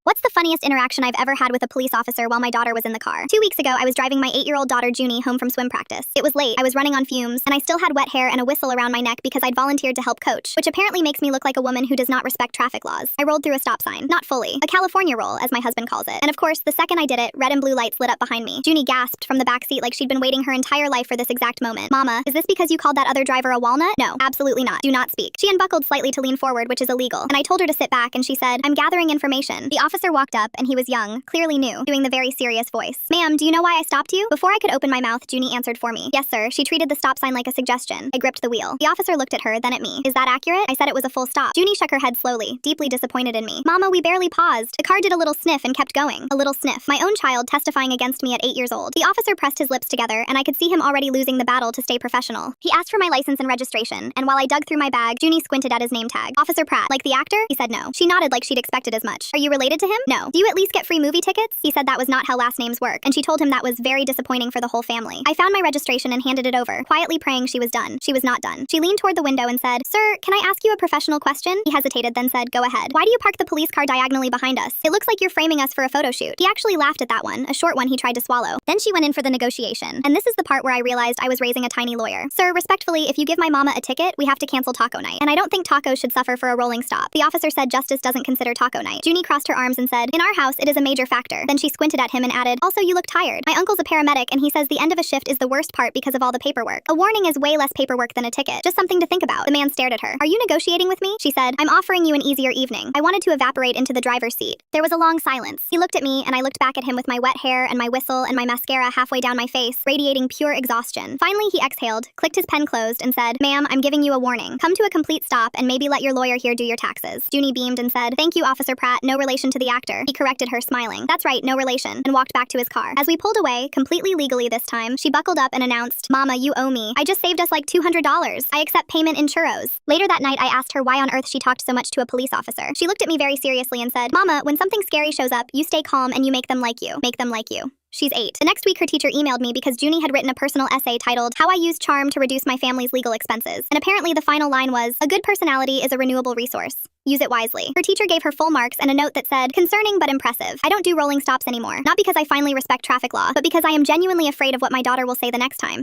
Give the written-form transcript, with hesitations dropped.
What's the funniest interaction I've ever had with a police officer while my daughter was in the car? 2 weeks ago, I was driving my 8-year-old daughter Junie home from swim practice. It was late, I was running on fumes, and I still had wet hair and a whistle around my neck because I'd volunteered to help coach, which apparently makes me look like a woman who does not respect traffic laws. I rolled through a stop sign. Not fully. A California roll, as my husband calls it. And of course, the second I did it, red and blue lights lit up behind me. Junie gasped from the back seat like she'd been waiting her entire life for this exact moment. Mama, is this because you called that other driver a walnut? No, absolutely not. Do not speak. She unbuckled slightly to lean forward, which is illegal, and I told her to sit back and she said, I'm gathering information. The officer walked up and he was young, clearly new, doing the very serious voice. Ma'am, do you know why I stopped you? Before I could open my mouth, Junie answered for me. Yes, sir. She treated the stop sign like a suggestion. I gripped the wheel. The officer looked at her, then at me. Is that accurate? I said it was a full stop. Junie shook her head slowly, deeply disappointed in me. Mama, we barely paused. The car did a little sniff and kept going. A little sniff. My own child testifying against me at 8 years old. The officer pressed his lips together, and I could see him already losing the battle to stay professional. He asked for my license and registration, and while I dug through my bag, Junie squinted at his name tag. Officer Pratt, like the actor? He said no. She nodded like she'd expected as much. Are you related to him? No. Do you at least get free movie tickets? He said that was not how last names work, and she told him that was very disappointing for the whole family. I found my registration and handed it over, quietly praying she was done. She was not done. She leaned toward the window and said, Sir, can I ask you a professional question? He hesitated, then said, Go ahead. Why do you park the police car diagonally behind us? It looks like you're framing us for a photo shoot. He actually laughed at that one, a short one he tried to swallow. Then she went in for the negotiation, and this is the part where I realized I was raising a tiny lawyer. Sir, respectfully, if you give my mama a ticket, we have to cancel taco night, and I don't think tacos should suffer for a rolling stop. The officer said justice doesn't consider taco night. Junie crossed her arms and said, In our house, it is a major factor. Then she squinted at him and added, Also, you look tired. My uncle's a paramedic, and he says the end of a shift is the worst part because of all the paperwork. A warning is way less paperwork than a ticket. Just something to think about. The man stared at her. Are you negotiating with me? She said, I'm offering you an easier evening. I wanted to evaporate into the driver's seat. There was a long silence. He looked at me, and I looked back at him with my wet hair and my whistle and my mascara halfway down my face, radiating pure exhaustion. Finally, he exhaled, clicked his pen closed, and said, Ma'am, I'm giving you a warning. Come to a complete stop and maybe let your lawyer here do your taxes. Junie beamed and said, Thank you, Officer Pratt. No relation to the actor. He corrected her, smiling. That's right, no relation, and walked back to his car. As we pulled away, completely legally this time, she buckled up and announced, Mama, you owe me. I just saved us like $200. I accept payment in churros. Later that night, I asked her why on earth she talked so much to a police officer. She looked at me very seriously and said, Mama, when something scary shows up, you stay calm and you make them like you. Make them like you. She's 8. The next week, her teacher emailed me because Junie had written a personal essay titled, How I Used Charm to Reduce My Family's Legal Expenses. And apparently the final line was, A good personality is a renewable resource. Use it wisely. Her teacher gave her full marks and a note that said, Concerning but impressive. I don't do rolling stops anymore. Not because I finally respect traffic law, but because I am genuinely afraid of what my daughter will say the next time.